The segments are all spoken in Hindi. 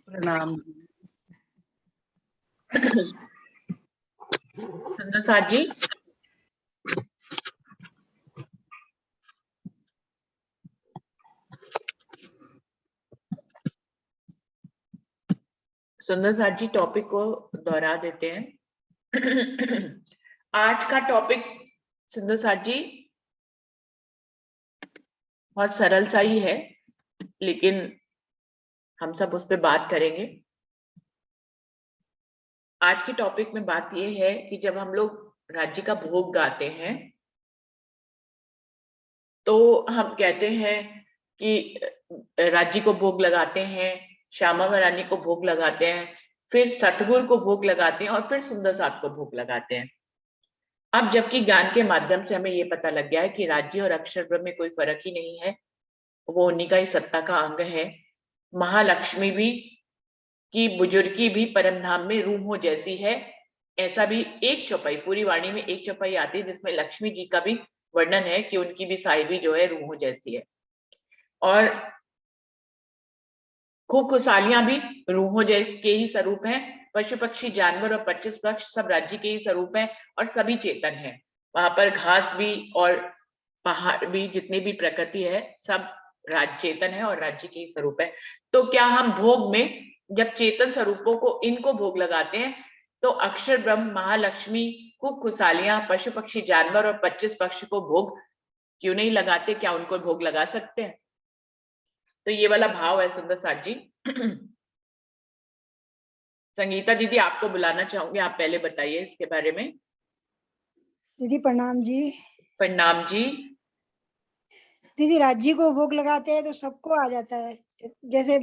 प्रणाम। सुंदर साथ जी, सुंदर साथ जी टॉपिक को दोहरा देते हैं। आज का टॉपिक सुंदर साथ जी बहुत सरल सा ही है, लेकिन हम सब उस पर बात करेंगे। आज के टॉपिक में बात यह है कि जब हम लोग राज्य का भोग गाते हैं तो हम कहते हैं कि राज्य को भोग लगाते हैं, श्यामा महारानी को भोग लगाते हैं, फिर सतगुरु को भोग लगाते हैं और फिर सुंदर साथ को भोग लगाते हैं। अब जबकि ज्ञान के माध्यम से हमें ये पता लग गया है कि राज्य और अक्षर ब्रह्म में कोई फर्क ही नहीं है, वो उन्हीं का ही सत्ता का अंग है। महालक्ष्मी भी की बुजुर्गी भी परम धाम में रूहों जैसी है। ऐसा भी एक चौपाई, पूरी वाणी में एक चौपाई आती है जिसमें लक्ष्मी जी का भी वर्णन है कि उनकी भी साहिबी जो है रूहों जैसी है, और खूब खुशहालियां भी रूहों के ही स्वरूप हैं। पशु पक्षी जानवर और 25 पक्ष सब राज्य के ही स्वरूप हैं और सभी चेतन हैं। वहां पर घास भी और पहाड़ भी, जितनी भी प्रकृति है, सब राज्य चेतन है और राज्य के ही स्वरूप है। तो क्या हम भोग में जब चेतन स्वरूपों को इनको भोग लगाते हैं तो अक्षर ब्रह्म महालक्ष्मी खूब खुशहालियां पशु पक्षी जानवर और 25 पक्ष को भोग क्यों नहीं लगाते? क्या उनको भोग लगा सकते हैं? तो ये वाला भाव है सुंदर साथ जी। संगीता दीदी आपको बुलाना चाहूंगी, आप पहले बताइए इसके बारे में। दीदी प्रणाम जी। प्रणाम जी। दीदी राज्य को भोग लगाते हैं तो सबको आ जाता है, जैसे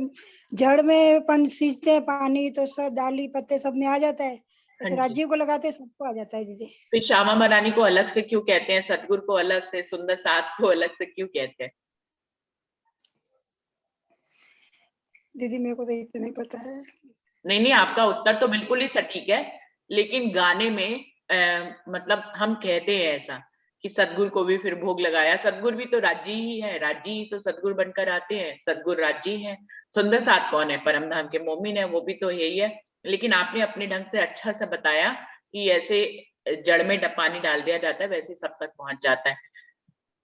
जड़ में अपन सींचते हैं पानी तो सब डाली पत्ते सब में आ जाता है, ऐसे राज्य को लगाते हैं सबको आ जाता है दीदी। फिर श्यामा महारानी को अलग से क्यों कहते हैं, सतगुरु को अलग से, सुंदर साथ को अलग से क्यों कहते हैं? दीदी मेरे को तो इतना नहीं पता है। नहीं नहीं, आपका उत्तर तो बिल्कुल ही सटीक है, लेकिन गाने में मतलब हम कहते हैं ऐसा कि सतगुरु को भी फिर भोग लगाया। सतगुरु भी तो राज्य ही है, राज्य ही तो सतगुरु बनकर आते हैं, सतगुरु राज्य ही है। सुंदर साथ कौन है? परम धाम के मोमिन है, वो भी तो यही है। लेकिन आपने अपने ढंग से अच्छा सा बताया कि ऐसे जड़ में पानी डाल दिया जाता है, वैसे सब तक पहुंच जाता है।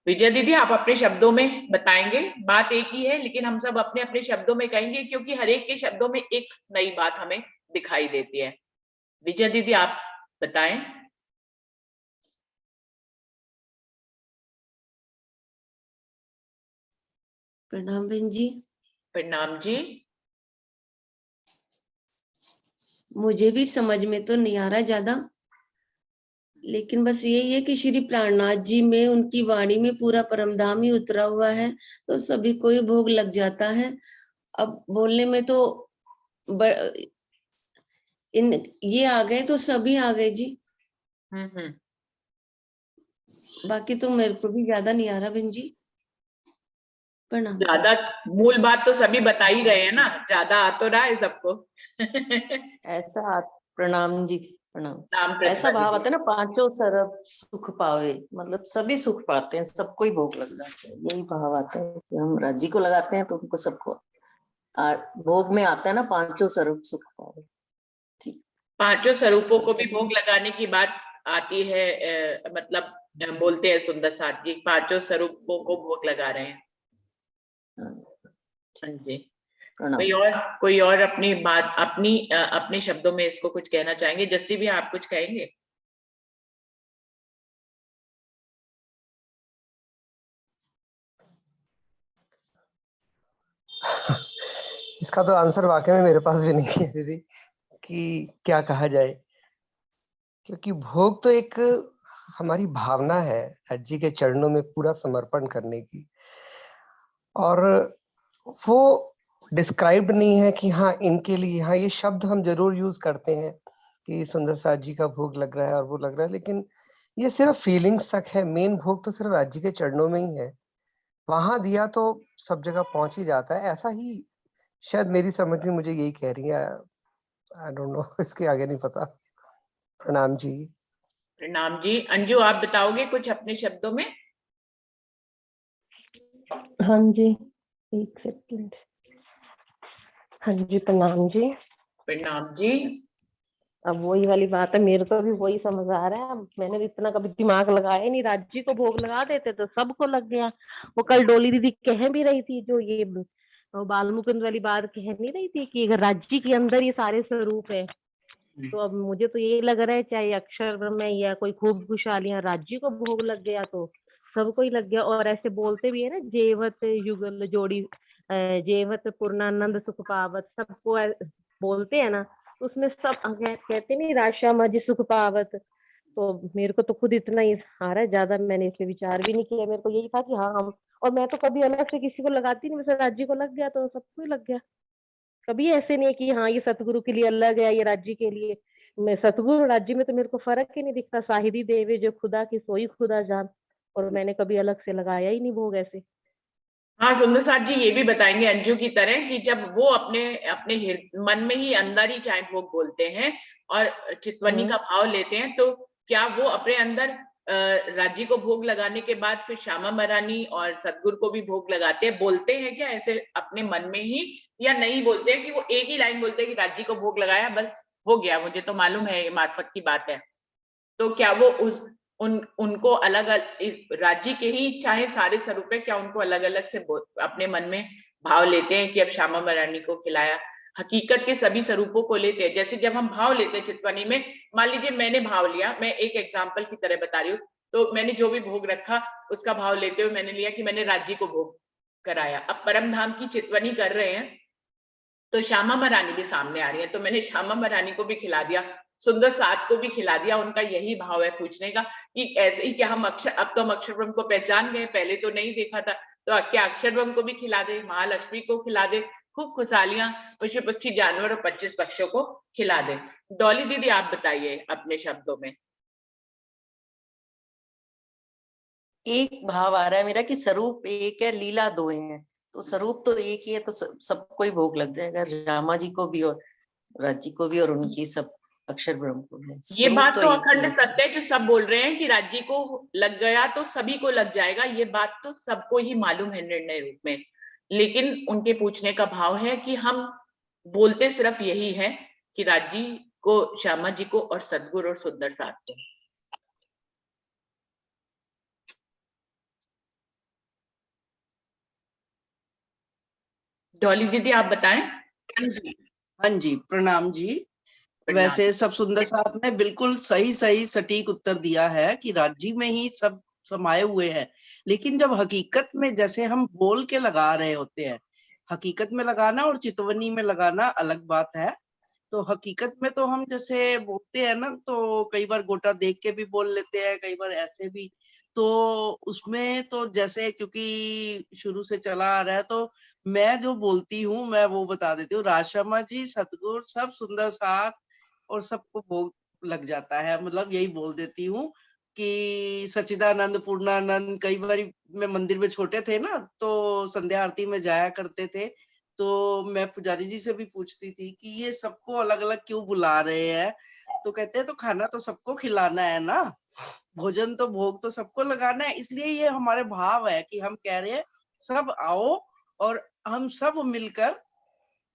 विजय दीदी आप अपने शब्दों में बताएंगे, बात एक ही है लेकिन हम सब अपने अपने शब्दों में कहेंगे क्योंकि हर एक के शब्दों में एक नई बात हमें दिखाई देती है। विजय दीदी आप बताएं। प्रणाम बहन जी। प्रणाम जी। मुझे भी समझ में तो नहीं आ रहा ज्यादा, लेकिन बस यही है कि श्री प्राणनाथ जी में उनकी वाणी में पूरा परमधाम ही उतरा हुआ है तो सभी को ही भोग लग जाता है। अब बोलने में तो इन ये आ गए तो सभी आ गए जी। बाकी तो मेरे को भी ज्यादा नहीं आ रहा बहन जी। प्रणाम। ज्यादा मूल बात तो सभी बता ही रहे हैं ना, ज्यादा आ तो रहा है सबको। ऐसा प्रणाम जी, प्रणाम। नाम ऐसा भाव आता है ना, पांचों तरफ सुख पावे, मतलब सभी सुख पाते हैं, सबको ही भोग लग जाते हैं, यही भाव आता है कि हम राज्य को लगाते हैं तो उनको सबको भोग में आता है ना, पांचों स्वरूप सुख पावे। ठीक, पांचों स्वरूपों को भी भोग लगाने की बात आती है। मतलब बोलते हैं सुंदर साथ जी, पांचों स्वरूपों को भोग लगा रहे हैं। हाँ जी। कोई और अपनी बात अपने शब्दों में इसको कुछ कहना चाहेंगे? जस्सी भी आप कुछ कहेंगे? इसका तो आंसर वाकई में मेरे पास भी नहीं है दीदी कि क्या कहा जाए, क्योंकि भोग तो एक हमारी भावना है राज्य के चरणों में पूरा समर्पण करने की, और वो डिस्क्राइब्ड नहीं है कि हाँ इनके लिए, हाँ ये शब्द हम जरूर यूज करते हैं कि सुंदर साथ जी का भोग लग रहा है और वो लग रहा है, लेकिन ये सिर्फ फीलिंग्स तक है। मेन भोग तो सिर्फ राज्य के चरणों में ही है, वहां दिया तो सब जगह पहुंच ही जाता है। ऐसा ही शायद मेरी समझ में मुझे यही कह रही है, आई डोंट नो, इसके आगे नहीं पता। प्रणाम जी। प्रणाम जी। अंजू आप बताओगे कुछ अपने शब्दों में? हाँ जी, एक सेकंड। हाँ जी, प्रणाम जी। प्रणाम जी। अब वही वाली बात है, मेरे को भी वही समझ आ रहा है। मैंने भी इतना कभी दिमाग लगाया ही नहीं, राज्य को भोग लगा देते तो सबको लग गया। वो कल डोली दीदी कह भी रही थी, जो ये बाल मुकुंद वाली बात कह नहीं रही थी कि अगर राज्य के अंदर ये सारे स्वरूप है, तो अब मुझे तो यही लग रहा है, चाहे अक्षर ब्रह्म है या कोई खूब खुशहालियां, राज्य को भोग लग गया तो सबको ही लग गया। और ऐसे बोलते भी है ना, जेवत युगल जोड़ी, जेवत पूर्णानंद सुख पावत, सबको बोलते हैं ना, तो उसमें सब कहते नहीं, राशा मज सुख पावत। तो मेरे को तो खुद इतना ही आ रहा है, ज्यादा मैंने इस पे विचार भी नहीं किया। मेरे को यही था कि हाँ हम, और मैं तो कभी अलग से किसी को लगाती नहीं, वैसे राज्य को लग गया तो सबको ही लग गया। कभी ऐसे नहीं कि हाँ ये सतगुरु के लिए अलग है, ये राज्य के लिए। मैं सतगुरु राज्य में तो मेरे को फर्क ही नहीं दिखता। साहिदी देवे जो खुदा की सोई खुदा जान, और मैंने कभी अलग से लगाया ही नहीं भोग ऐसे। हाँ सुंदर साथ जी ये भी बताएंगे अंजू की तरह कि जब वो अपने अपने मन में ही अंदर ही चाहे भोग बोलते हैं और चितवनी का भाव लेते हैं, तो क्या वो अपने अंदर राज्य को भोग लगाने के बाद फिर श्यामा महारानी और सतगुरु को भी भोग लगाते हैं, बोलते हैं क्या ऐसे अपने मन में ही, या नहीं बोलते हैं कि वो एक ही लाइन बोलते हैं कि राज्य को भोग लगाया बस हो गया, मुझे तो मालूम है ये मार्फत की बात है। तो क्या वो उनको अलग अलग राज्य के ही चाहे सारे स्वरूप है, क्या उनको अलग अलग से अपने मन में भाव लेते हैं कि अब श्यामा महारानी को खिलाया? हकीकत के सभी स्वरूपों को लेते हैं। जैसे जब हम भाव लेते हैं चितवनी में, मान लीजिए मैंने भाव लिया, मैं एक एग्जाम्पल की तरह बता रही हूँ, तो मैंने जो भी भोग रखा उसका भाव लेते हुए मैंने लिया कि मैंने राज्य को भोग कराया। अब परम धाम की चितवनी कर रहे हैं तो श्यामा महारानी भी सामने आ रही है, तो मैंने श्यामा महारानी को भी खिला दिया, सुंदर साथ को भी खिला दिया। उनका यही भाव है पूछने का कि ऐसे ही क्या हम अक्षर, अब तो हम अक्षर ब्रह्म को पहचान गए, पहले तो नहीं देखा था, तो क्या अक्षर ब्रह्म को भी खिला दे, महालक्ष्मी को खिला दे, खूब खुशहालियां पशु पक्षी जानवर और 25 पक्षियों को खिला दे। डॉली दीदी आप बताइए अपने शब्दों में। एक भाव आ रहा है मेरा कि स्वरूप एक है, लीला दो है, तो स्वरूप तो एक ही है, तो सबको ही भोग लग जाएगा, रामा जी को भी और राज्य को भी और उनकी सब अक्षर ब्रह्म को भी। ये बात तो एक ही अखंड है। सत्य है, जो सब बोल रहे हैं कि राज्य को लग गया तो सभी को लग जाएगा, ये बात तो सबको ही मालूम है निर्णय रूप में। लेकिन उनके पूछने का भाव है कि हम बोलते सिर्फ यही है कि राज्य को, श्यामा जी को और सतगुरु और सुंदर साथ को। डॉली दीदी आप बताएं। हाँ जी प्रणाम जी। वैसे सब सुंदर साथ ने बिल्कुल सही सही सटीक उत्तर दिया है कि राज्य में ही सब समाये हुए हैं, लेकिन जब हकीकत में जैसे हम बोल के लगा रहे होते हैं, हकीकत में लगाना और चितवनी में लगाना अलग बात है। तो हकीकत में तो हम जैसे बोलते हैं ना, तो कई बार गोटा देख के भी बोल लेते हैं, कई बार ऐसे भी। तो उसमें तो जैसे क्योंकि शुरू से चला आ रहा है, तो मैं जो बोलती हूँ मैं वो बता देती हूँ। राजशर्मा जी, सतगुरु, सब सुंदर साथ और सबको भोग लग जाता है, मतलब यही बोल देती हूँ कि सच्चिदानंद, पूर्णानंद। कई बार मैं मंदिर में छोटे थे ना, तो संध्या आरती में जाया करते थे, तो मैं पुजारी जी से भी पूछती थी कि ये सबको अलग अलग क्यों बुला रहे हैं। तो कहते हैं तो खाना तो सबको खिलाना है ना, भोजन तो भोग तो सबको लगाना है। इसलिए ये हमारे भाव है कि हम कह रहे हैं सब आओ और हम सब मिलकर,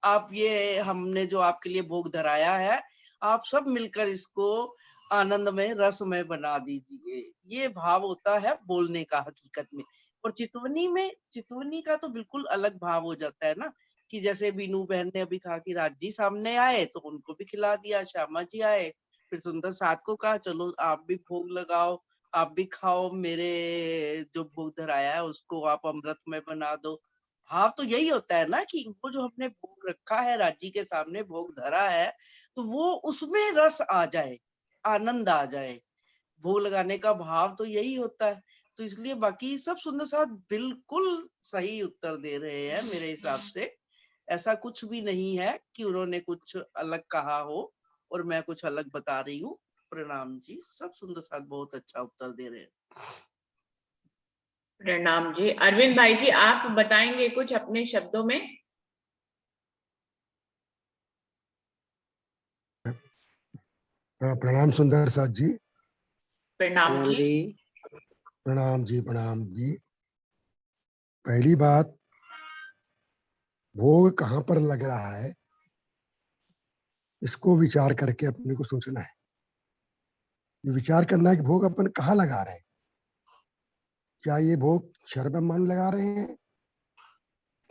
आप ये हमने जो आपके लिए भोग धराया है, आप सब मिलकर इसको आनंद में, रस में बना दीजिए। ये भाव होता है बोलने का हकीकत में। और चितवनी में, चितवनी का तो बिल्कुल अलग भाव हो जाता है ना, कि जैसे बीनू बहन ने अभी कहा कि राजी सामने आए तो उनको भी खिला दिया, श्यामा जी आए फिर सुंदर साथ को कहा चलो आप भी भोग लगाओ, आप भी खाओ, मेरे जो भोग धराया है उसको आप अमृत में बना दो। भाव तो यही होता है ना कि वो जो हमने भोग रखा है, राज्य के सामने भोग धरा है, तो वो उसमें रस आ जाए, आनंद आ जाए। भोग लगाने का भाव तो यही होता है। तो इसलिए बाकी सब सुंदर साथ बिल्कुल सही उत्तर दे रहे हैं मेरे हिसाब से। ऐसा कुछ भी नहीं है कि उन्होंने कुछ अलग कहा हो और मैं कुछ अलग बता रही हूँ। प्रणाम जी, सब सुंदर साथ बहुत अच्छा उत्तर दे रहे हैं। प्रणाम जी। अरविंद भाई जी आप बताएंगे कुछ अपने शब्दों में। प्रणाम सुंदर साथ जी। प्रणाम जी। प्रणाम जी, प्रणाम जी। पहली बात, भोग कहाँ पर लग रहा है, इसको विचार करके अपने को सोचना है। ये विचार करना है कि भोग अपन कहाँ लगा रहे हैं। क्या ये भोग अक्षर ब्रह्मांड लगा रहे हैं?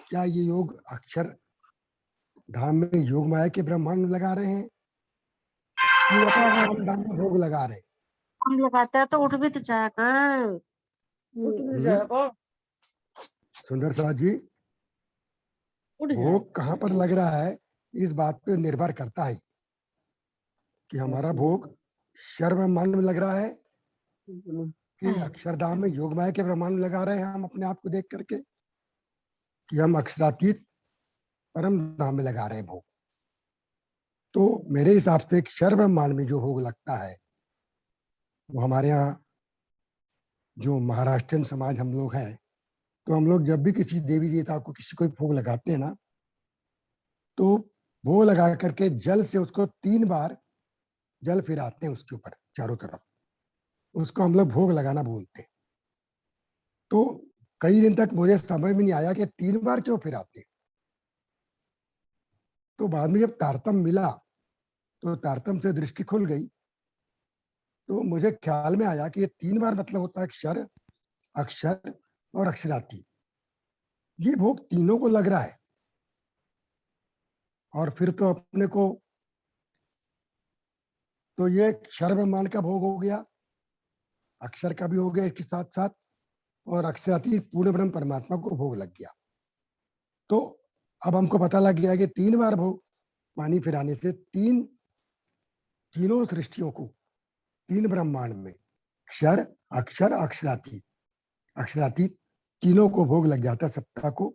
क्या ये योग अक्षर धाम में योग माया के ब्रह्मांड में लगा रहे हैं, कि अपन परम धाम में भोग लगा रहे हैं? हम लगाते हैं तो उठ भी तो जाएगा, उठ भी जाएगा, सुंदर साथ जी, उठ जाएगा। भोग कहाँ पर लग रहा है इस बात पे निर्भर करता है कि हमारा भोग अक्षर ब्रह्मांड में लग रहा है कि अक्षरधाम में योग माया के ब्रह्मांड में लगा रहे हैं हम अपने आप को देख करके, कि हम अक्षरातीत परम धाम में लगा रहे हैं भोग। तो मेरे हिसाब से अक्षर ब्रह्मांड में जो भोग लगता है वो हमारे यहाँ जो महाराष्ट्रियन समाज हम लोग हैं, तो हम लोग जब भी किसी देवी देवता को किसी को भोग लगाते हैं ना, तो भोग लगा करके जल से उसको 3 बार जल फिराते हैं उसके ऊपर चारों तरफ, उसको हम लोग भोग लगाना बोलते हैं। तो कई दिन तक मुझे समझ में नहीं आया कि 3 बार क्यों फिराते हैं। तो बाद में जब तारतम मिला तो तारतम से दृष्टि खुल गई, तो मुझे ख्याल में आया कि ये 3 बार मतलब होता है अक्षर, अक्षर और अक्षराती। ये भोग तीनों को लग रहा है। और फिर तो अपने को तो ये अक्षर ब्रह्मांड का भोग हो गया, अक्षर का भी हो गया इसके साथ साथ, और अक्षराती पूर्ण ब्रह्म परमात्मा को भोग लग गया। तो अब हमको पता लग गया कि 3 बार भोग पानी फिराने से तीनों सृष्टियों को, 3 ब्रह्मांड में अक्षर, अक्षर, अक्षराती तीनों को भोग लग जाता सत्ता को।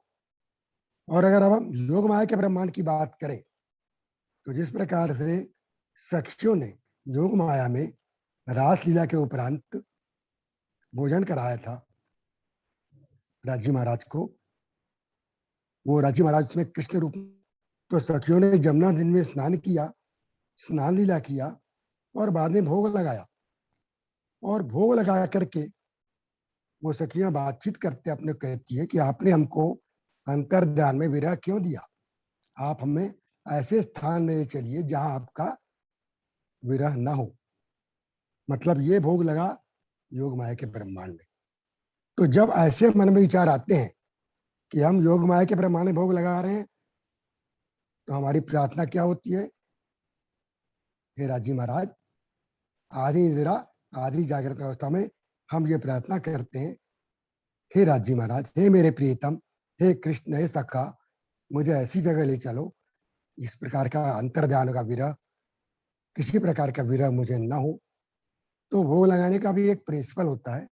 और अगर अब हम योग माया के ब्रह्मांड की बात करें, तो जिस प्रकार से सखियों ने योग माया में रासलीला के उपरांत भोजन कराया था राजी महाराज को, वो राजी महाराज उसमें कृष्ण रूप, तो सखियों ने जमुना दिन में स्नान किया, स्नान लीला किया और बाद में भोग लगाया। और भोग लगा करके वो सखियां बातचीत करते अपने कहती है कि आपने हमको अंतर्ध्यान में विरह क्यों दिया, आप हमें ऐसे स्थान में चलिए जहां आपका विरह ना हो। मतलब ये भोग लगा योग माया के ब्रह्मांड में। तो जब ऐसे मन में विचार आते हैं कि हम योग माया के ब्रह्मांड में भोग लगा रहे हैं, तो हमारी प्रार्थना क्या होती है? हे राजी महाराज, आदि निद्रा आदि जागृत अवस्था में हम ये प्रार्थना करते हैं, हे राजी महाराज, हे मेरे प्रियतम, हे कृष्ण, हे सखा, मुझे ऐसी जगह ले चलो इस प्रकार का अंतर्ध्यान का विरह, किसी प्रकार का विरह मुझे ना हो। तो भोग लगाने का भी एक प्रिंसिपल होता है,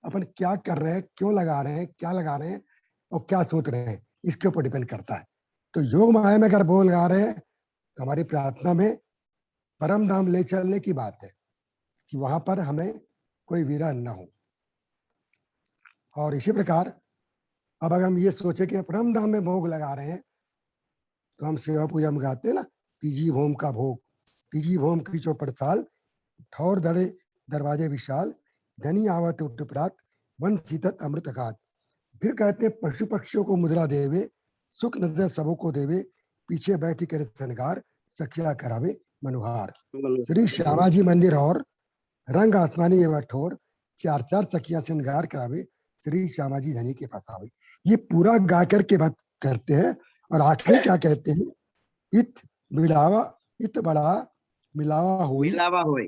अपन क्या कर रहे हैं, क्यों लगा रहे हैं, क्या लगा रहे हैं और क्या सोच रहे हैं, इसके ऊपर डिपेंड करता है। तो योग माया में अगर भोग लगा रहे हैं तो हमारी प्रार्थना में परम धाम ले चलने की बात है कि वहां पर हमें कोई विरह न हो। और इसी प्रकार अब अगर हम ये सोचे कि परम धाम में भोग लगा रहे हैं, तो हम सेवा पूजा में गाते हैं ना, तीजी भोम का भोग, तीजी भोम की चौपट साल, ठौर धड़े दरवाजे विशाल, धनी आवत उठप्रात, वन सीतत अमृत खात। फिर कहते हैं पशु पक्षियों को मुद्रा देवे, सुख नजर सबों को देवे, पीछे बैठी करे सनगार, सखिया करावे मनुहार। श्री श्यामाजी मंदिर और रंग आसमानी एवं ठोर, 4 सखिया श्रृंगार करावे, श्री श्यामाजी धनी के पास आवे। ये पूरा गा करके बात करते हैं। और आखिर क्या कहते हैं? इत मिलावा, इत बड़ा मिलावा हुई, मिलावा होए,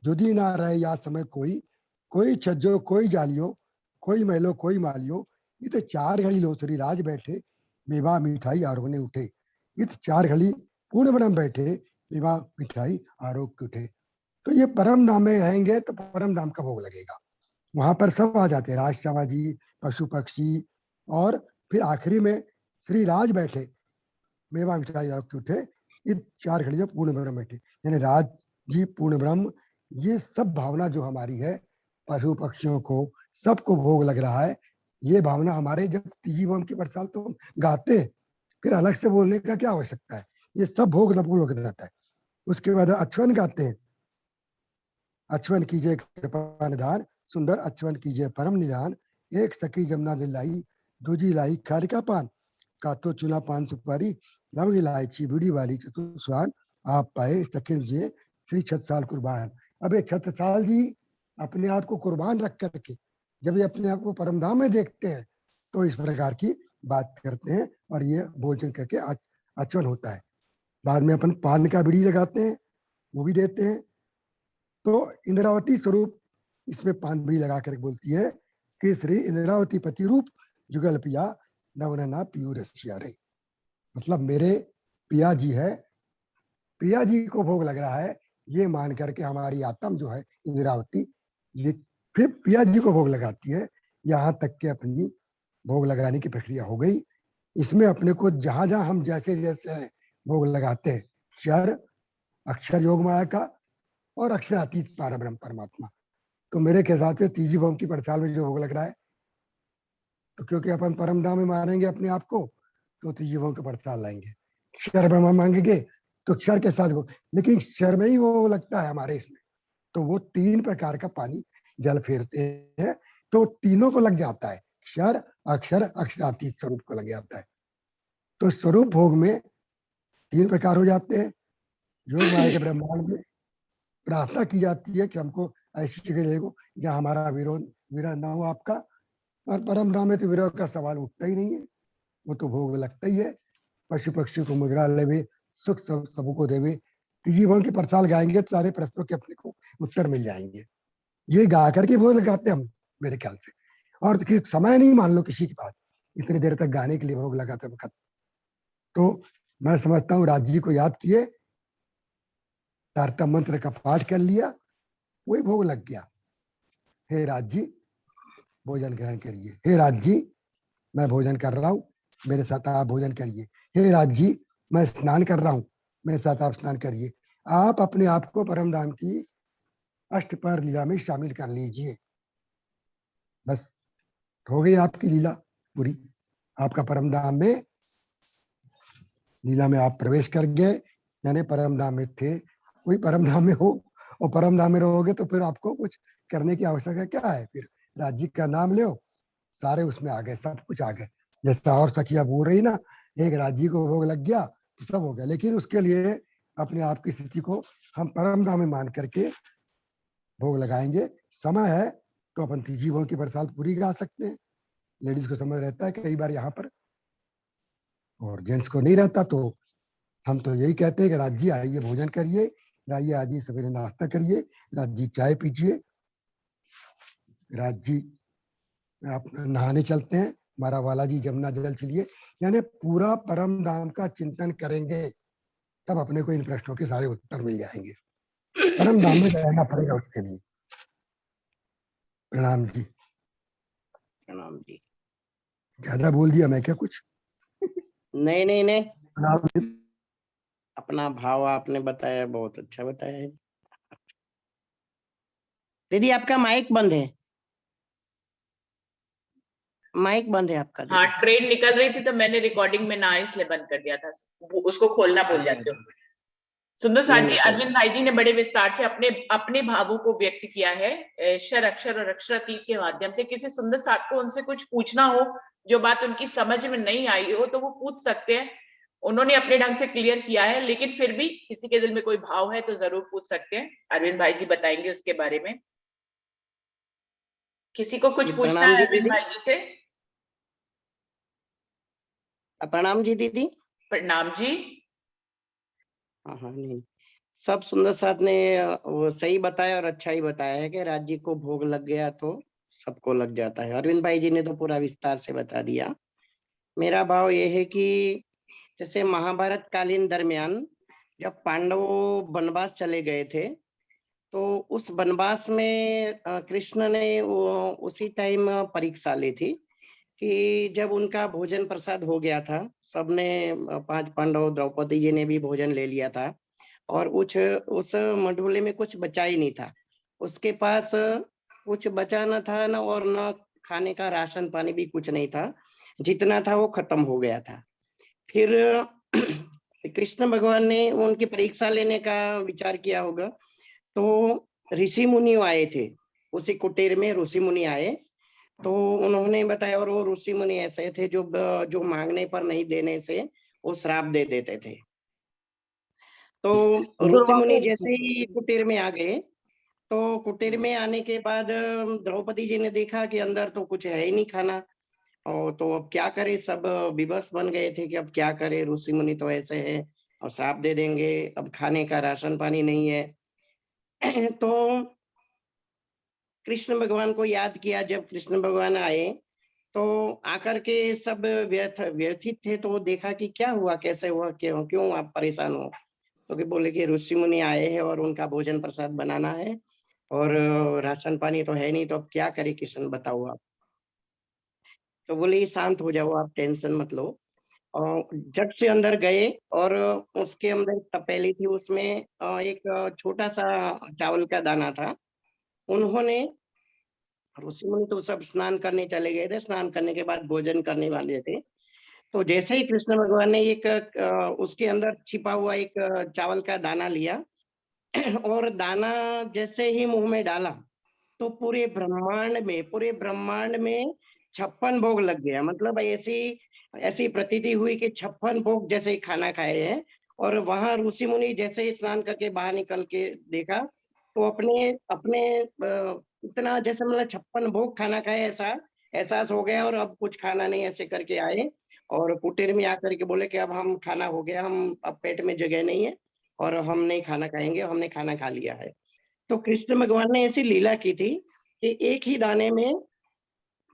जुदी ना रहे या समय कोई छज्जो कोई जालियो, कोई महलो कोई मालियो, इत 4 घड़ी लोसरी राज बैठे, मेवा मिठाई आरोने उठे। इत 4 घड़ी पूर्ण ब्रह्म बैठे, मेवा मिठाई आरोग उठे। तो ये परम धाम में रहेंगे तो परम धाम का भोग लगेगा। वहां पर सब आ जाते हैं, राज श्यामाजी, पशु पक्षी, और फिर आखिरी में श्री राज बैठे, मेवा मिठाई आरोग उठे। ये 4 घड़ी पूर्ण ब्रह्म बैठे, यानी राज जी, पूर्ण ब्रह्म, ये सब भावना जो हमारी है, पशु पक्षियों को सबको भोग लग रहा है। ये भावना हमारे जब तीजी भोम की प्रसाद तो हम गाते हैं, फिर अलग से बोलने का क्या आवश्यकता है, ये सब भोग लग जाता है। उसके बाद अचवन गाते हैं, अचवन कीजिए कृपा निधान, सुंदर अचवन कीजिए परम निधान, एक सखी जमुना दिलाई, दूजी लाई खारिका पान, कातो चूना पान सुपारी लवंग इलायची बीड़ी वाली चतुर्स्वान आप पाए चखे मुझे श्री छतसाल कुर्बान। अब ये छतसाल जी अपने आप को कुर्बान रख करके जब ये अपने आप को परमधाम में देखते हैं तो इस प्रकार की बात करते हैं और ये भोजन करके आचमन होता है। बाद में अपन पान का बीड़ी लगाते हैं, वो भी देते हैं। तो इंद्रावती स्वरूप इसमें पान बीड़ी लगा कर बोलती है कि श्री इंद्रावती पति रूप जुगल पिया नवनना पियू रसिया रे। मतलब मेरे पिया जी है, पिया जी को भोग लग रहा है, ये मान करके हमारी आत्म जो है इंद्रावती ये फिर पिया जी को भोग लगाती है। यहाँ तक के अपनी भोग लगाने की प्रक्रिया हो गई। इसमें अपने को जहां जहां हम जैसे जैसे हैं भोग लगाते हैं, क्षर अक्षर योग माया का और अक्षरातीत पारब्रह्म परमात्मा। तो मेरे के हिसाब से तीजी भोग की पड़ताल में जो भोग लग रहा है, तो क्योंकि अपन परम धाम में मानेंगे अपने आप को तो तीजी भोग की पड़ताल लाएंगे। क्षर ब्रह्म मांगेंगे तो क्षर के साथ वो, लेकिन क्षर में ही वो लगता है हमारे इसमें, तो वो 3 प्रकार का पानी जल फेरते हैं तो तीनों को लग जाता है, क्षर अक्षर अक्षरातीत स्वरूप को लग जाता है। तो स्वरूप भोग में 3 प्रकार हो जाते हैं। योग माया के ब्रह्मांड में प्रार्थना की जाती है कि हमको ऐसी जगह ले गो जहाँ हमारा विरोध ना हो आपका, और परम धाम में तो विरोध का सवाल उठता ही नहीं है, वो तो भोग लगता ही है। पशु पक्षी को मुद्रा लेवे सुख सबको देवे, तीजी भोग की पड़ताल गाएंगे तो सारे प्रश्नों के अपने को उत्तर मिल जाएंगे। ये गा करके भोग लगाते हम मेरे ख्याल से। और समय नहीं मान लो किसी की बात, इतनी देर तक गाने के लिए भोग लगाते वक्त। तो मैं समझता हूँ राज्य जी को याद किए, तारतम मंत्र का पाठ कर लिया, वही भोग लग गया। हे राज जी भोजन ग्रहण करिए, हे राज जी मैं भोजन कर रहा हूँ, मेरे साथ आप भोजन करिए। हे राज जी मैं स्नान कर रहा हूँ, मेरे साथ आप स्नान करिए। आप अपने आप को परम धाम की अष्टपहर लीला में शामिल कर लीजिए। बस हो गई आपकी लीला पूरी। आपका परम धाम में लीला में आप प्रवेश कर गए, यानी परम धाम में थे, कोई परम धाम में हो और परम धाम में रहोगे तो फिर आपको कुछ करने की आवश्यकता क्या है। फिर राज्य का नाम लो, सारे उसमें आ गए, सब कुछ आ गए। जैसा और सखिया बोल रही ना, एक राज्य को भोग लग गया तो सब हो गया। लेकिन उसके लिए अपने आप की स्थिति को हम परम धाम में मान करके भोग लगाएंगे। समय है तो अपन तीजी भोग की बरसात पूरी गा सकते हैं। लेडीज को समझ रहता है कई बार यहाँ पर, और जेंट्स को नहीं रहता। तो हम तो यही कहते हैं कि राज्य आइए भोजन करिए, राज्य आइए सवेरे नाश्ता करिए, राज्य चाय पीजिए, राज्य आप नहाने चलते हैं, हमारा वाला जी जमुना जल चलिए, यानी पूरा परम धाम का चिंतन करेंगे, तब अपने को इन प्रश्नों के सारे उत्तर मिल जाएंगे। परम धाम में रहना पड़ेगा उसके लिए। प्रणाम जी। प्रणाम जी। ज्यादा बोल दिया मैं क्या कुछ? नहीं नहीं नहीं, प्रणाम जी। अपना भाव आपने बताया, बहुत अच्छा बताया है। दीदी आपका माइक बंद है, माइक बंद है आपका। हाँ, ट्रेन निकल रही थी तो मैंने रिकॉर्डिंग में ना इसलिए बंद कर दिया था, उसको खोलना भूल जाते हो। सुंदर साथ जी, अरविंद भाई जी ने बड़े विस्तार से अपने भावों को व्यक्त किया है शर अक्षर और अक्षरातीत के माध्यम से। किसी सुंदर साथ को उनसे कुछ पूछना हो, जो बात उनकी समझ में नहीं आई हो, तो वो पूछ सकते हैं। उन्होंने अपने ढंग से क्लियर किया है, लेकिन फिर भी किसी के दिल में कोई भाव है तो जरूर पूछ सकते हैं। अरविंद भाई जी बताएंगे उसके बारे में। किसी को कुछ पूछना है अरविंद भाई जी से? प्रणाम जी दीदी। प्रणाम जी। हाँ हाँ, नहीं सब सुंदर साथ ने वो सही बताया और अच्छा ही बताया है कि राज्य को भोग लग गया तो सबको लग जाता है। अरविंद भाई जी ने तो पूरा विस्तार से बता दिया। मेरा भाव ये है कि जैसे महाभारत कालीन दरमियान जब पांडव वनवास चले गए थे, तो उस वनवास में कृष्ण ने उसी टाइम परीक्षा ली थी कि जब उनका भोजन प्रसाद हो गया था, सबने 5 पांडव, द्रौपदी जी ने भी भोजन ले लिया था, और उस मंडोले में कुछ बचा ही नहीं था। उसके पास कुछ बचा न था न, और न खाने का राशन पानी भी कुछ नहीं था, जितना था वो खत्म हो गया था। फिर कृष्ण भगवान ने उनकी परीक्षा लेने का विचार किया होगा, तो ऋषि मुनि आए थे, उसी कुटीर में ऋषि मुनि आए तो उन्होंने बताया, और वो ऋषि मुनि ऐसे थे जो मांगने पर नहीं देने से वो श्राप दे देते थे। तो ऋषि मुनि जैसे ही कुटीर में आ गए, तो कुटीर में आने के बाद द्रौपदी जी ने देखा कि अंदर तो कुछ है ही नहीं खाना, और तो अब क्या करे, सब विवश बन गए थे कि अब क्या करे, ऋषि मुनि तो ऐसे है और श्राप दे देंगे, अब खाने का राशन पानी नहीं है। तो कृष्ण भगवान को याद किया। जब कृष्ण भगवान आए तो आकर के सब व्यथित थे, तो देखा कि क्या हुआ, कैसे हुआ, क्यों क्यों आप परेशान हो। तो कि बोले कि ऋषि मुनि आए हैं और उनका भोजन प्रसाद बनाना है, और राशन पानी तो है नहीं, तो अब क्या करे कृष्ण, बताओ आप। तो बोले शांत हो जाओ, आप टेंशन मत लो। और झट से अंदर गए, और उसके अंदर तपेली थी, उसमें एक छोटा सा चावल का दाना था। उन्होंने, ऋषि मुनि तो सब स्नान करने चले गए थे, स्नान करने के बाद भोजन करने वाले थे। तो जैसे ही कृष्ण भगवान ने उसके अंदर छिपा हुआ एक चावल का दाना लिया, और दाना जैसे ही मुंह में डाला, तो पूरे ब्रह्मांड में 56 भोग लग गया। मतलब ऐसी ऐसी प्रतीति हुई कि 56 भोग जैसे ही खाना खाए हैं। और वहां ऋषि मुनि जैसे ही स्नान करके बाहर निकल के देखा, तो अपने अपने इतना जैसे मतलब 56 भोग खाना खाए ऐसा एहसास हो गया, और अब कुछ खाना नहीं, ऐसे करके आए और कुटीर में आकर के बोले कि अब हम खाना हो गया, हम अब पेट में जगह नहीं है और हम नहीं खाना खाएंगे, हमने खाना खा लिया है। तो कृष्ण भगवान ने ऐसी लीला की थी कि एक ही दाने में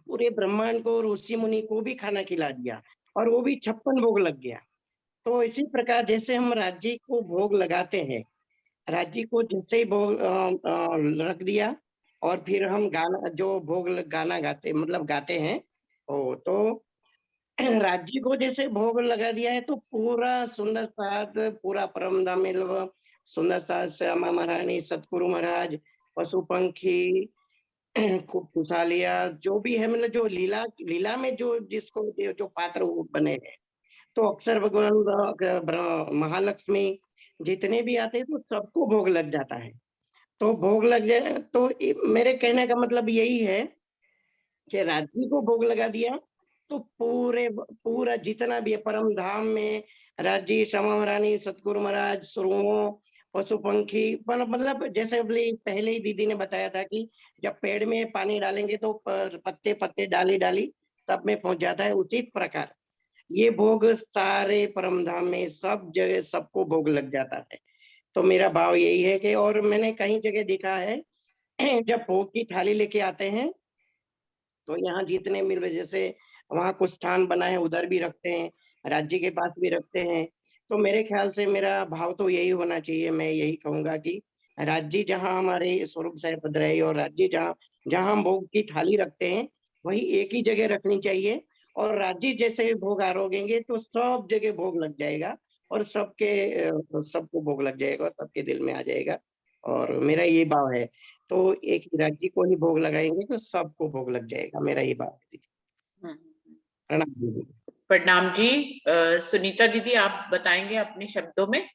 पूरे ब्रह्मांड को, ऋषि मुनि को भी खाना खिला दिया, और वो भी 56 भोग लग गया। तो इसी प्रकार जैसे हम राज्य को भोग लगाते हैं, राज्य को जैसे ही भोग रख दिया, और फिर हम गाना, जो गाना गाते, मतलब गाते हैं, तो राज्य को जैसे भोग लगा दिया है, तो पूरा सुंदर साथ, पूरा परम धाम में सुंदर साथ, श्यामा महारानी, सतगुरु महाराज, पशु पंखी, खूब खुशहालिया, जो भी है, मतलब जो लीला लीला में जो जिसको जो पात्र वो बने हैं, तो अक्सर भगवान महालक्ष्मी जितने भी आते हैं, तो सबको भोग लग जाता है। तो भोग लग जाए, तो मेरे कहने का मतलब यही है कि राज्य को भोग लगा दिया, तो पूरा जितना भी है परम धाम में, राज्य, श्यामा महारानी, सतगुरु महाराज, सुरवों, पशु पंखी, मतलब जैसे अभी पहले ही दीदी ने बताया था कि जब पेड़ में पानी डालेंगे तो पत्ते पत्ते, डाली डाली सब में पहुंच जाता है। उसी प्रकार ये भोग सारे परम धाम में सब जगह सबको भोग लग जाता है। तो मेरा भाव यही है कि, और मैंने कई जगह देखा है, जब भोग की थाली लेके आते हैं, तो यहाँ जितने मिल रहे, जैसे वहाँ कुछ स्थान बना है उधर भी रखते हैं, राज्य के पास भी रखते हैं। तो मेरे ख्याल से मेरा भाव तो यही होना चाहिए, मैं यही कहूंगा कि राज्य जहाँ हमारे स्वरूप साहिब रहे, और राज्य जहाँ जहाँ हम भोग की थाली रखते हैं, वही एक ही जगह रखनी चाहिए। और राज्य जैसे भोग आरोगेंगे तो सब जगह भोग लग जाएगा, और सबको भोग लग जाएगा, और सबके दिल में आ जाएगा। और मेरा ये भाव है। तो एक राज्य को ही भोग लगाएंगे तो सबको भोग लग जाएगा, मेरा ये बात है। हम्म। प्रणाम दीदी। प्रणाम जी। सुनीता दीदी, आप बताएंगे अपने शब्दों में।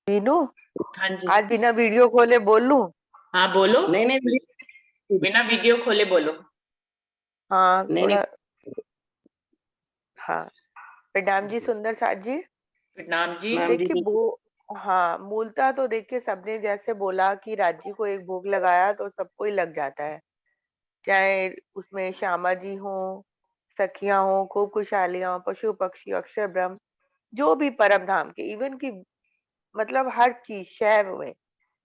मीनू, हाँ जी। आज बिना वीडियो खोले बोल लूं? हाँ बोलो। नहीं नहीं बिना वीडियो खोले बोलो। हाँ नहीं थोड़ा। नहीं हाँ, प्रणाम जी सुंदर साथ जी। प्रणाम जी। प्रणाम देखिए दीदी। वो, हाँ मूलतः तो देखिए सबने जैसे बोला कि राज्य को एक भोग लगाया तो सबको ही लग जाता है, चाहे उसमें श्यामा जी हो, सखियां हो, खूब खुशहालियां हो, पशु पक्षी, अक्षर ब्रह्म, जो भी परम धाम के, इवन की मतलब हर चीज शैव में,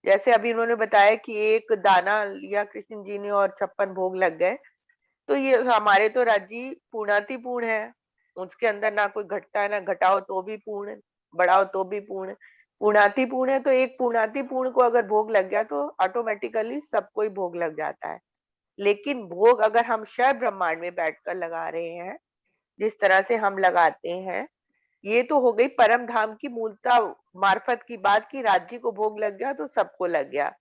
जैसे अभी उन्होंने बताया कि एक दाना लिया कृष्ण जी ने और 56 भोग लग गए। तो ये हमारे तो राज्य पूर्णातिपूर्ण है, उसके अंदर ना कोई घटता है ना घटाओ तो भी पूर्ण, बढ़ाओ तो भी पूर्ण, पूर्णातिपूर्ण है। तो एक पूर्णातिपूर्ण को अगर भोग लग गया तो ऑटोमेटिकली सबको ही भोग लग जाता है। लेकिन भोग अगर हम शय ब्रह्मांड में बैठकर लगा रहे हैं, जिस तरह से हम लगाते हैं, ये तो हो गई परम धाम की मूलता मार्फत की बात की राज्य को भोग लग गया तो सबको लग गया।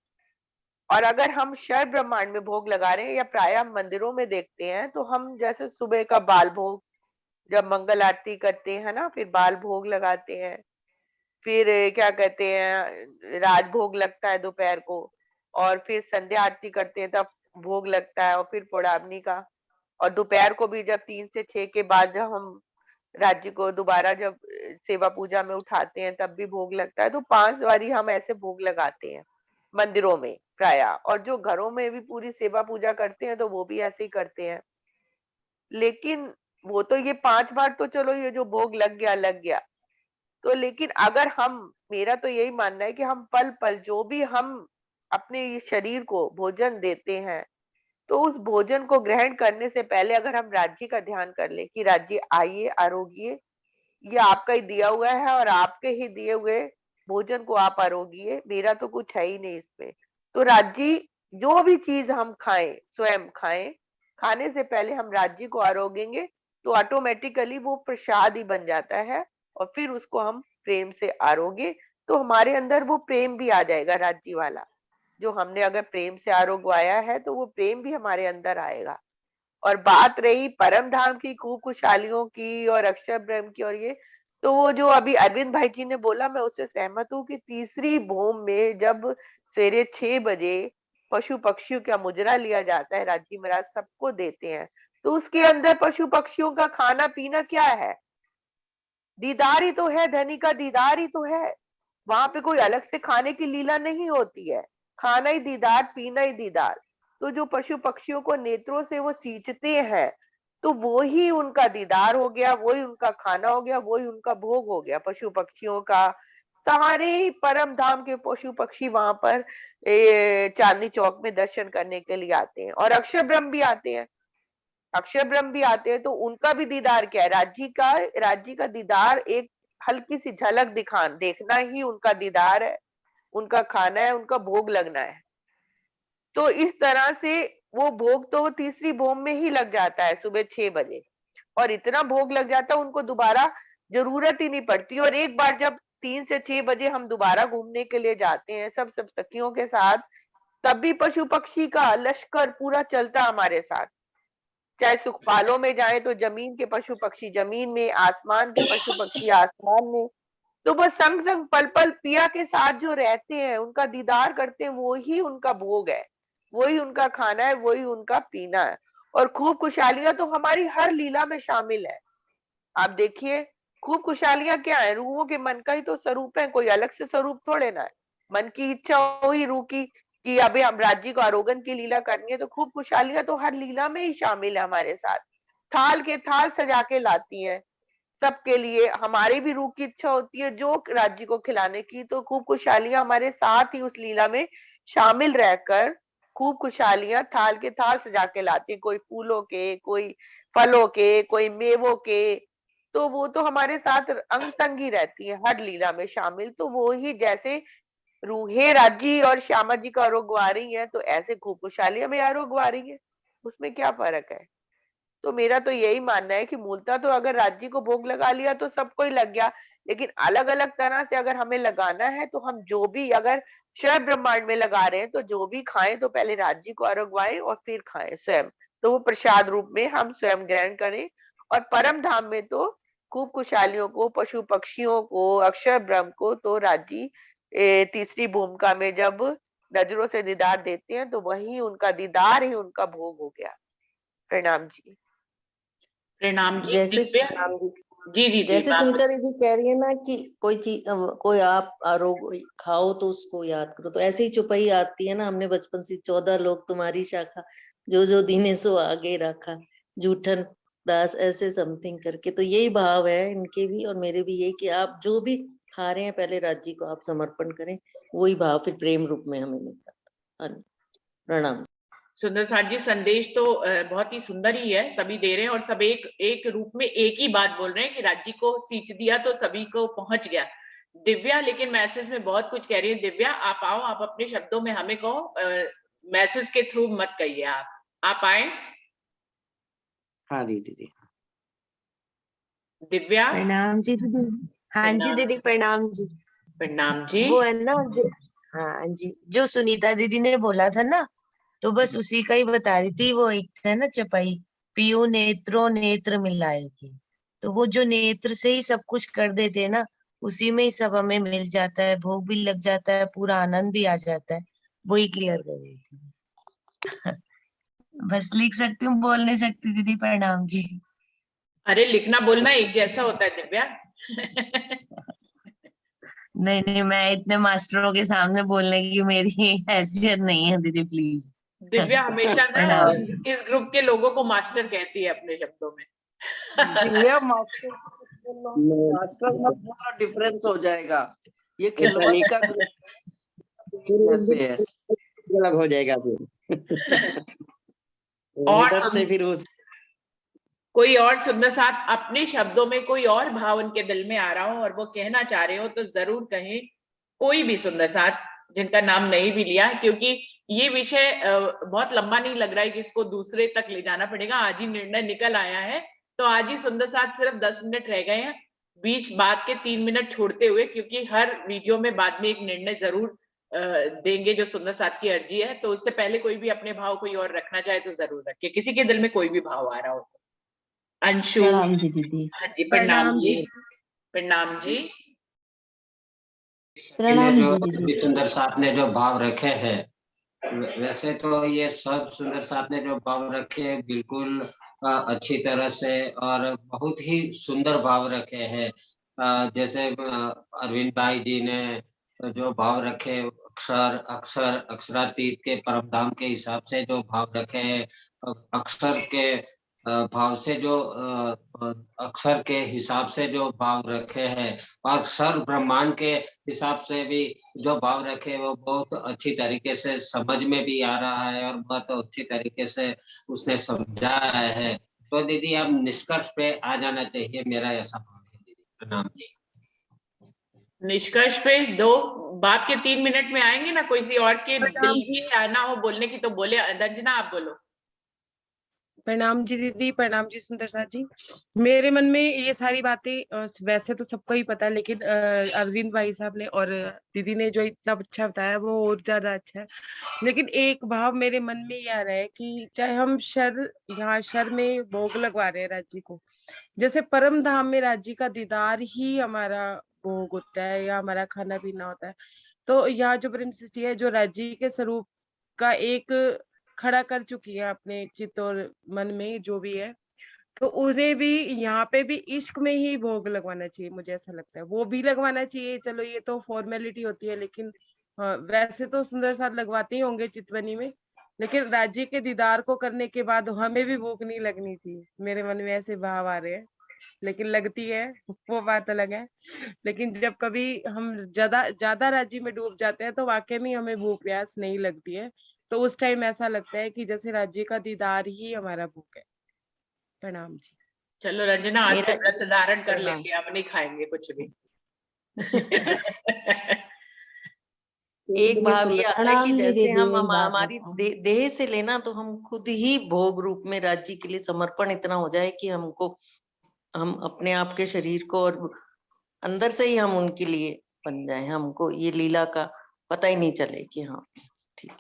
और अगर हम शय ब्रह्मांड में भोग लगा रहे हैं, या प्राय हम मंदिरों में देखते हैं, तो हम जैसे सुबह का बाल भोग, जब मंगल आरती करते हैं ना, फिर बाल भोग लगाते हैं, फिर क्या कहते हैं राज भोग लगता है दोपहर को, और फिर संध्या आरती करते हैं तब भोग लगता है, और फिर पोड़ावनी का, और दोपहर को भी जब 3 से 6 के बाद जब हम राज्य को दोबारा जब सेवा पूजा में उठाते हैं तब भी भोग लगता है। तो 5 बारी हम ऐसे भोग लगाते हैं मंदिरों में प्राय, और जो घरों में भी पूरी सेवा पूजा करते हैं तो वो भी ऐसे ही करते हैं। लेकिन वो तो ये 5 बार तो चलो ये जो भोग लग गया, तो लेकिन अगर हम, मेरा तो यही मानना है कि हम पल पल जो भी हम अपने ये शरीर को भोजन देते हैं, तो उस भोजन को ग्रहण करने से पहले अगर हम राज्य का ध्यान कर ले कि राज्य आइए, आरोगिए, ये आपका ही दिया हुआ है और आपके ही दिए हुए भोजन को आप आरोगिए, मेरा तो कुछ है ही नहीं इसमें। तो राज्य जो भी चीज हम खाएं, स्वयं खाएं, खाने से पहले हम राज्य को आरोगेंगे तो ऑटोमेटिकली वो प्रसाद ही बन जाता है, और फिर उसको हम प्रेम से आरोगे तो हमारे अंदर वो प्रेम भी आ जाएगा राज्य वाला। जो हमने अगर प्रेम से आरोगवाया है तो वो प्रेम भी हमारे अंदर आएगा। और बात रही परम धाम की, खूब खुशहालियों की और अक्षर ब्रह्म की, और ये तो वो जो अभी अरविंद भाई जी ने बोला, मैं उससे सहमत हूँ कि तीसरी भूम में जब सवेरे 6 बजे पशु पक्षियों का मुजरा लिया जाता है, राज्य महाराज सबको देते हैं, तो उसके अंदर पशु पक्षियों का खाना पीना क्या है? दीदार ही तो है, धनी का दीदार ही तो है। वहां पे कोई अलग से खाने की लीला नहीं होती है, खाना ही दीदार, पीना ही दीदार। तो जो पशु पक्षियों को नेत्रों से वो सींचते हैं, तो वो ही उनका दीदार हो गया, वो ही उनका खाना हो गया, वो ही उनका भोग हो गया पशु पक्षियों का। सारे परम धाम के पशु पक्षी वहां पर चांदनी चौक में दर्शन करने के लिए आते हैं, और अक्षर ब्रह्म भी आते हैं, अक्षर ब्रह्म भी आते हैं, तो उनका भी दीदार क्या है? राज्य का दीदार एक हल्की सी झलक देखना ही उनका दीदार है, उनका खाना है, उनका भोग लगना है। तो इस तरह से वो भोग तो तीसरी भोग में ही लग जाता है सुबह 6 बजे, और इतना भोग लग जाता है उनको दोबारा जरूरत ही नहीं पड़ती। और एक बार जब 3 से 6 बजे हम दोबारा घूमने के लिए जाते हैं सब सखियों के साथ, तब भी पशु पक्षी का लश्कर पूरा चलता हमारे साथ। चाहे सुखपालों में जाए तो जमीन के पशु पक्षी जमीन में, आसमान के पशु पक्षी आसमान में, तो बस संग संग पल पल पिया के साथ जो रहते हैं, उनका दीदार करते हैं, वो ही उनका भोग है, वही उनका खाना है, वही उनका पीना है। और खूब खुशहालियां तो हमारी हर लीला में शामिल है। आप देखिए, खूब खुशहालियां क्या है? रूहों के मन का ही तो स्वरूप है, कोई अलग से स्वरूप थोड़े ना है। मन की इच्छा हुई रूह की कि अभी हम राज्य को आरोगन की लीला करनी है, तो खूब खुशहालियां तो हर लीला में ही शामिल है हमारे साथ। थाल के थाल सजा के लाती है सबके लिए। हमारी भी रूह की इच्छा होती है जो राज्य को खिलाने की, तो खूब खुशहालियां हमारे साथ ही उस लीला में शामिल रहकर खूब खुशहालियां थाल के थाल सजा के लाती है, कोई फूलों के, कोई फलों के, कोई मेवों के। तो वो तो हमारे साथ अंग संग ही रहती है हर लीला में शामिल। तो वो ही जैसे रूहे राज्य और श्यामा जी का आरोग्य रही है, तो ऐसे खूब खुशहालियां में आरोग्य रही है, उसमें क्या फर्क है? तो मेरा तो यही मानना है कि मूलतः तो अगर राज्य को भोग लगा लिया तो सबको ही लग गया, लेकिन अलग अलग तरह से अगर हमें लगाना है तो हम जो भी अगर शहर ब्रह्मांड में लगा रहे हैं तो जो भी खाएं तो पहले राज्य को आरोग्यवाएं और फिर खाएं स्वयं, तो वो प्रसाद रूप में हम स्वयं ग्रहण करें। और परम धाम में तो खूब खुशहालियों को, पशु पक्षियों को, अक्षर ब्रह्म को तो राज्य तीसरी भूमिका में जब नजरों से दीदार देते हैं तो वही उनका दीदार ही उनका भोग हो गया। प्रणाम जी। प्रणाम जी। जैसे दिव्या जी जी जैसे बात सुनीता दीदी कह रही है ना कि कोई चीज, कोई आप आरोग खाओ तो उसको याद करो, तो ऐसे ही चौपाई आती है ना, हमने बचपन से 14 लोग तुम्हारी शाखा, जो जो दीने सो आगे रखा, जूठन दास, ऐसे समथिंग करके। तो यही भाव है इनके भी और मेरे भी, यही कि आप जो भी खा रहे हैं पहले राज्य को आप समर्पण करें, वही भाव फिर प्रेम रूप में हमें मिलता है। प्रणाम। सुंदर साथ जी, संदेश तो बहुत ही सुंदर ही है, सभी दे रहे हैं और सब एक रूप में एक ही बात बोल रहे हैं कि राज्य को सींच दिया तो सभी को पहुंच गया। दिव्या लेकिन मैसेज में बहुत कुछ कह रही है। दिव्या आप आओ, आप अपने शब्दों में हमें कहो, मैसेज के थ्रू मत कहिए। आप आए। हाँ दीदी। दिव्या। प्रणाम जी दीदी। हाँ जी दीदी, प्रणाम जी। प्रणाम जी। वो है ना जो, हाँ जी, जो सुनीता दीदी ने बोला था ना, तो बस उसी का ही बता रही थी। वो एक है ना चपाई, पियो नेत्रों नेत्र मिलाएगी, तो वो जो नेत्र से ही सब कुछ कर देते हैं ना, उसी में ही सब हमें मिल जाता है, भोग भी लग जाता है, पूरा आनंद भी आ जाता है। वही क्लियर कर रही थी। बस लिख सकती हूँ, बोल नहीं सकती दीदी। प्रणाम जी। अरे लिखना बोलना एक जैसा होता है दिव्या। नहीं नहीं, मैं इतने मास्टरों के सामने बोलने की मेरी हैसियत नहीं है दीदी, प्लीज। दिव्या हमेशा ना प्रणाम। इस ग्रुप के लोगों को मास्टर कहती है अपने शब्दों में। दिव्या मास्टर मास्टर में पूरा डिफरेंस हो जाएगा। ये खिलवाड़ी का ग्रुप जैसे है। अलग हो जाएगा फिर। और लीडर से फिर उस कोई और सुंदर साथ अपने शब्दों में कोई और भाव उनके दिल में आ रहा हो और वो कहना चाह रहे हो तो जरूर कहें। कोई भी सुंदर साथ जिनका नाम नहीं भी लिया, क्योंकि ये विषय बहुत लंबा नहीं लग रहा है कि इसको दूसरे तक ले जाना पड़ेगा। आज ही निर्णय निकल आया है, तो आज ही सुंदर साथ सिर्फ 10 मिनट रह गए हैं बीच बात के 3 मिनट छोड़ते हुए, क्योंकि हर वीडियो में बाद में एक निर्णय जरूर देंगे जो सुंदर साथ की अर्जी है। तो उससे पहले कोई भी अपने भाव कोई और रखना चाहे तो जरूर रखे, किसी के दिल में कोई भी भाव आ रहा हो। अंशु। प्रणाम जी दीदी। हाँ जी, प्रणाम जी। प्रणाम जी। प्रणाम जो जी दीदी। सुंदर साथ ने जो भाव रखे हैं, वैसे तो ये सब सुंदर साथ ने जो भाव रखे हैं बिल्कुल अच्छी तरह से और बहुत ही सुंदर भाव रखे हैं। जैसे अरविंद भाई जी ने जो भाव रखे, अक्षर अक्षर अक्षरातीत के परमधाम के हिसाब से जो भाव रखे हैं, अक्षर के भाव से जो अक्षर के हिसाब से जो भाव रखे हैं, और अक्षर ब्रह्मांड के हिसाब से भी जो भाव रखे वो बहुत अच्छी तरीके से समझ में भी आ रहा है और बहुत अच्छी तरीके से उसने समझाया है। तो दीदी आप निष्कर्ष पे आ जाना चाहिए, मेरा ऐसा भाव है दीदी। प्रणाम जी। निष्कर्ष पे दो बात के 3 मिनट में आएंगे ना, कोई सी और के दिल की चाहना हो बोलने की तो बोले। रंजना आप बोलो। प्रणाम जी दीदी। प्रणाम जी सुंदर साथ जी। मेरे मन में ये सारी बातें वैसे तो सबको ही पता है, लेकिन अरविंद भाई साहब ने और दीदी ने जो इतना अच्छा बताया वो और ज्यादा अच्छा है। लेकिन एक भाव मेरे मन में ये आ रहा है कि चाहे हम यहाँ शर में भोग लगवा रहे हैं राज्य को, जैसे परम धाम में राज्य का दीदार ही हमारा भोग होता है या हमारा खाना पीना होता है। तो यहाँ जो ब्रह्म सृष्टि है जो राज्य के स्वरूप का एक खड़ा कर चुकी है अपने चित्त और मन में जो भी है, तो उन्हें भी यहाँ पे भी इश्क में ही भोग लगवाना चाहिए। मुझे ऐसा लगता है वो भी लगवाना चाहिए। चलो ये तो फॉर्मेलिटी होती है, लेकिन वैसे तो सुंदर साथ लगवाते ही होंगे चितवनी में, लेकिन राज्य के दीदार को करने के बाद हमें भी भूख नहीं लगनी चाहिए। मेरे मन में ऐसे भाव आ रहे हैं, लेकिन लगती है वो बात अलग है। लेकिन जब कभी हम ज्यादा राज्य में डूब जाते हैं तो वाकई में हमें भूख प्यास नहीं लगती है। तो उस टाइम ऐसा लगता है कि जैसे राज्य का दीदार ही हमारा भूख है। प्रणाम जी। चलो रंजना, आज से मेरा व्रत धारण कर प्रणाम। लेंगे, अब नहीं खाएंगे कुछ भी। एक भाव ये आता है कि प्रणाम जी जैसे दीदी। हम एक बात हमारी बताओ। देह से लेना, तो हम खुद ही भोग रूप में राज्य के लिए समर्पण इतना हो जाए कि हम अपने आप के शरीर को और अंदर से ही हम उनके लिए बन जाए। हमको ये लीला का पता ही नहीं चले कि हाँ ठीक,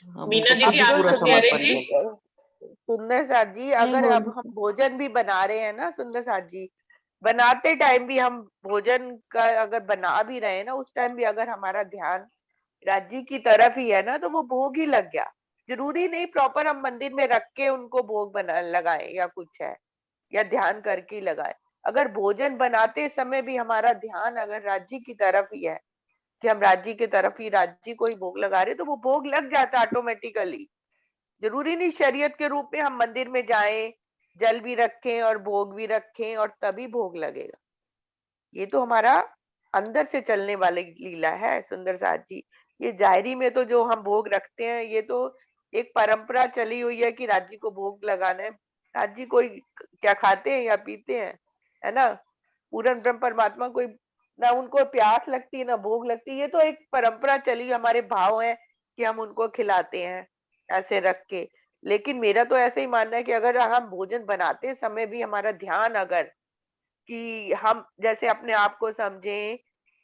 हम मीना उनको खुद दीदी ही आप पूरा कुछ कह रही समर्पण थी? कर। सुंदर साथ जी, नहीं अगर बोल अब हम भोजन भी बना रहे हैं ना सुंदर साथ जी, बनाते टाइम भी हम भोजन का अगर बना भी रहे हैं ना, उस टाइम भी अगर हमारा ध्यान राज्य की तरफ ही है ना, तो वो भोग ही लग गया। जरूरी नहीं प्रॉपर हम मंदिर में रख के उनको भोग बना लगाए या कुछ है, या ध्यान करके लगाए। अगर भोजन बनाते समय भी हमारा ध्यान अगर राज्य की तरफ ही है कि हम राज्य की तरफ ही राज्य को ही भोग लगा रहे, तो वो भोग लग जाता है ऑटोमेटिकली। जरूरी नहीं शरीयत के रूप में हम मंदिर में जाएं, जल भी रखें और भोग भी रखें और तभी भोग लगेगा। ये तो हमारा अंदर से चलने वाली लीला है सुंदर साथ जी। ये जाहिरी में तो जो हम भोग रखते हैं, ये तो एक परंपरा चली हुई है कि राज्य को भोग लगाना है। राज्य कोई क्या खाते हैं या पीते हैं, है ना? पूर्ण ब्रह्म परमात्मा कोई ना उनको प्यास लगती है ना भोग लगती है। ये तो एक परंपरा चली, हमारे भाव है कि हम उनको खिलाते हैं ऐसे रख के। लेकिन मेरा तो ऐसे ही मानना है कि अगर हम भोजन बनाते समय भी हमारा ध्यान अगर कि हम जैसे अपने आप को समझें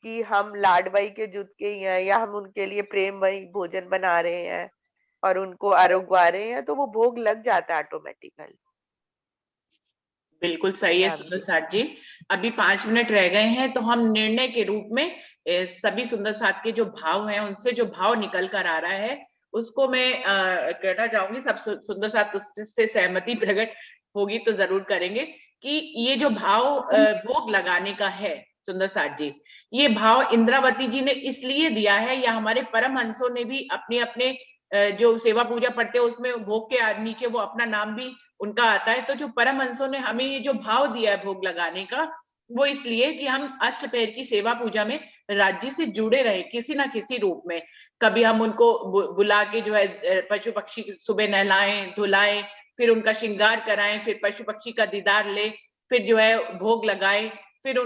कि हम लाडवाई के जुट के ही हैं या हम उनके लिए प्रेममयी भोजन बना रहे हैं और उनको आरोग्य रहे हैं, तो वो भोग लग जाता है ऑटोमेटिकली। बिल्कुल सही है प्रणाम सुंदर जी। साथ जी। अभी 5 मिनट रह गए हैं, तो हम निर्णय के रूप में सभी सुंदर साथ के जो भाव हैं, उनसे जो भाव निकल कर आ रहा है, उसको मैं कहना चाहूंगी, सब सुंदर साथ उससे सहमति प्रकट होगी तो जरूर करेंगे कि ये जो भाव भोग लगाने का है सुंदर साथ जी, ये भाव इंद्रावती जी ने इसलिए दिया है, या हमारे परमहंसों ने भी अपने अपने जो सेवा पूजा पढ़ते हैं उसमें भोग के नीचे वो अपना नाम भी उनका आता है, तो जो परमहंसों ने हमें ये जो भाव दिया है भोग लगाने का, वो इसलिए कि हम अष्टपहर की सेवा पूजा में राज्य से जुड़े रहे किसी ना किसी रूप में। कभी हम उनको बुला के जो है पशु पक्षी सुबह नहलाएं धुलाएं, फिर उनका श्रृंगार कराएं, फिर पशु पक्षी का दीदार ले, फिर जो है भोग लगाएं, फिर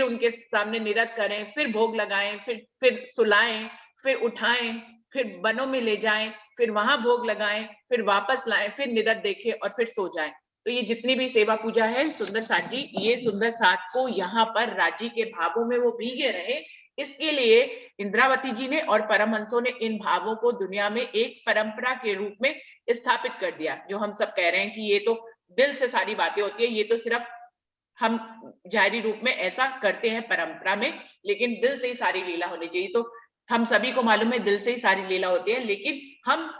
उनके सामने निरत करें, फिर भोग लगाएं, फिर सुलाएं, फिर उठाएं, फिर वनों में ले जाएं, फिर वहां भोग लगाएं, फिर वापस लाएं, फिर निरत देखें और फिर सो जाएं। तो ये जितनी भी सेवा पूजा है सुंदर साथ जी, ये सुंदर साथ को यहाँ पर राज्य के भावों में वो भीगे रहे, इसके लिए इंद्रावती जी ने और परमहंसों ने इन भावों को दुनिया में एक परंपरा के रूप में स्थापित कर दिया। जो हम सब कह रहे हैं कि ये तो दिल से सारी बातें होती है, ये तो सिर्फ हम जाहिरी रूप में ऐसा करते हैं परंपरा में, लेकिन दिल से ही सारी लीला होनी चाहिए। तो हम सभी को मालूम है दिल से ही सारी लीला होती है, लेकिन हम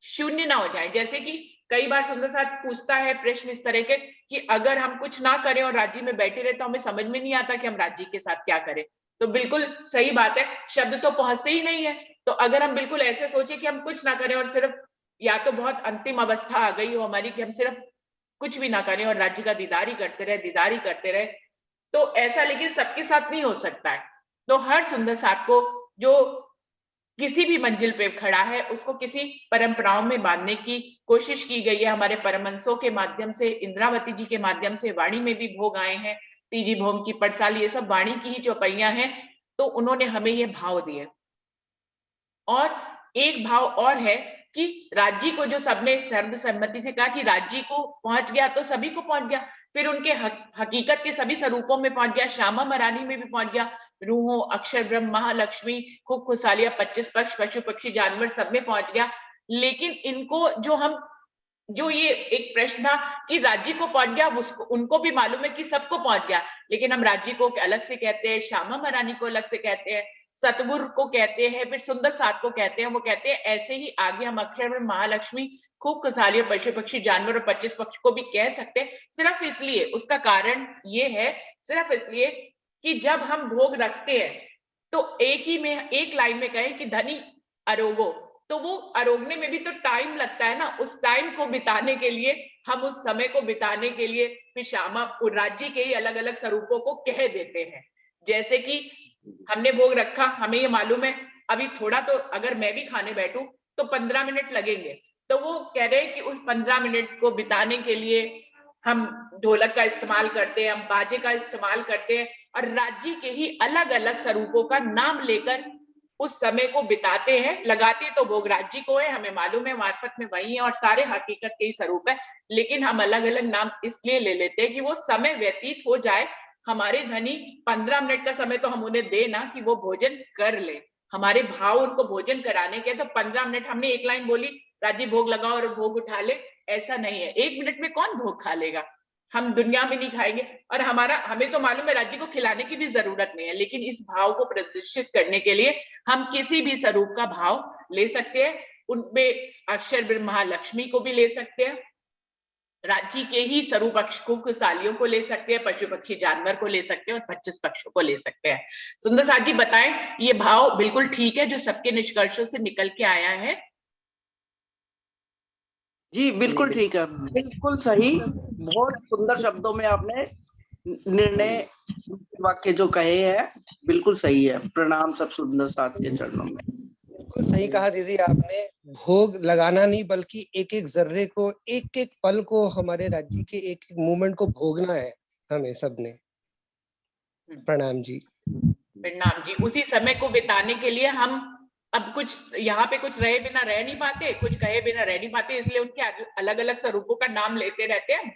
शून्य ना हो जाए। जैसे कि कई बार सुंदर साथ पूछता है प्रश्न इस तरह के कि अगर हम कुछ ना करें और राज्य में बैठे रहे तो हमें समझ में नहीं आता कि हम राज्य के साथ क्या करें। तो बिल्कुल सही बात है, शब्द तो पहुंचते ही नहीं है। तो अगर हम बिल्कुल ऐसे सोचे कि हम कुछ ना करें और सिर्फ या तो बहुत अंतिम अवस्था आ गई हो हमारी कि हम सिर्फ कुछ भी ना करें और राज्य का दीदार ही करते रहे, तो ऐसा लेकिन सबके साथ नहीं हो सकता है। तो हर सुंदर साथ को जो किसी भी मंजिल पे खड़ा है उसको किसी परंपराओं में बांधने की कोशिश की गई है। हमारे परमहंसों के माध्यम से, इंद्रावती जी के माध्यम से, वाणी में भी भोग आए हैं, तीजी भोम की पटसाल, ये सब वाणी की ही चौपाइयां हैं। तो उन्होंने हमें ये भाव दिए। और एक भाव और है कि राज्य को जो सबने सर्वसम्मति से कहा कि राज्य को पहुंच गया तो सभी को पहुंच गया, फिर उनके हकीकत के सभी स्वरूपों में पहुंच गया, श्यामा महारानी में भी पहुंच गया, रूहों, अक्षर ब्रह्म, महालक्ष्मी, खूब खुशहालियां, 25 पक्ष, पशु पक्षी जानवर सब में पहुंच गया। लेकिन इनको जो ये एक प्रश्न था कि राज्य को पहुंच गया, उसको उनको भी मालूम है कि सबको पहुंच गया, लेकिन हम राज्य को अलग से कहते हैं, श्यामा महारानी को अलग से कहते हैं, सतगुरु को कहते हैं, फिर सुंदर साथ को कहते हैं। वो कहते हैं ऐसे ही आगे हम अक्षर ब्रह्म, महालक्ष्मी, खूब खुशहालियों, पशु पक्षी जानवर और 25 पक्ष को भी कह सकते हैं। सिर्फ इसलिए, उसका कारण ये है, सिर्फ इसलिए कि जब हम भोग रखते हैं तो एक लाइन में कहें कि धनी अरोगो, तो वो अरोगने में भी तो टाइम लगता है ना। उस टाइम को बिताने के लिए, हम उस समय को बिताने के लिए फिर श्यामा राज्य के ही अलग अलग स्वरूपों को कह देते हैं। जैसे कि हमने भोग रखा, हमें ये मालूम है अभी थोड़ा तो अगर मैं भी खाने बैठूं तो 15 मिनट लगेंगे, तो वो कह रहे हैं कि उस 15 मिनट को बिताने के लिए हम ढोलक का इस्तेमाल करते हैं, हम बाजे का इस्तेमाल करते हैं और राज्य के ही अलग अलग स्वरूपों का नाम लेकर उस समय को बिताते हैं। लगाते तो भोग राज्य को है, हमें मालूम है मार्फत में वही है और सारे हकीकत के ही स्वरूप है, लेकिन हम अलग अलग नाम इसलिए ले लेते हैं कि वो समय व्यतीत हो जाए। हमारे धनी 15 मिनट का समय तो हम उन्हें दे ना कि वो भोजन कर ले, हमारे भाव उनको भोजन कराने के। तो 15 मिनट हमने एक लाइन बोली, राज्य भोग लगाओ और भोग उठा ले, ऐसा नहीं है। 1 मिनट में कौन भोग खा लेगा, हम दुनिया में नहीं खाएंगे। और हमें तो मालूम है राज्य को खिलाने की भी जरूरत नहीं है, लेकिन इस भाव को प्रदर्शित करने के लिए हम किसी भी स्वरूप का भाव ले सकते हैं। उनमें अक्षर ब्रह्म महालक्ष्मी को भी ले सकते हैं, राज्य के ही स्वरूप खुशहालियों को ले सकते हैं, पशु पक्षी जानवर को ले सकते हैं और 25 पक्षों को ले सकते हैं। सुंदर साथ जी बताएं, ये भाव बिल्कुल ठीक है जो सबके निष्कर्षों से निकल के आया है? जी बिल्कुल ठीक है, बिल्कुल सही। बहुत सुंदर शब्दों में आपने निर्णय वाक्य जो कहे हैं, बिल्कुल सही है। प्रणाम सब सुंदर साथ के चरणों में। बिल्कुल सही कहा दीदी आपने। भोग लगाना नहीं बल्कि एक एक जर्रे को, एक एक पल को, हमारे राज्य के एक मूवमेंट को भोगना है हमें सबने। प्रणाम जी। प्रणाम जी। उसी समय को बिताने के लिए हम अब कुछ यहाँ पे कुछ रहे बिना रह नहीं पाते, कुछ कहे बिना रह नहीं पाते, इसलिए उनके अलग अलग स्वरूपों का नाम लेते रहते हैं।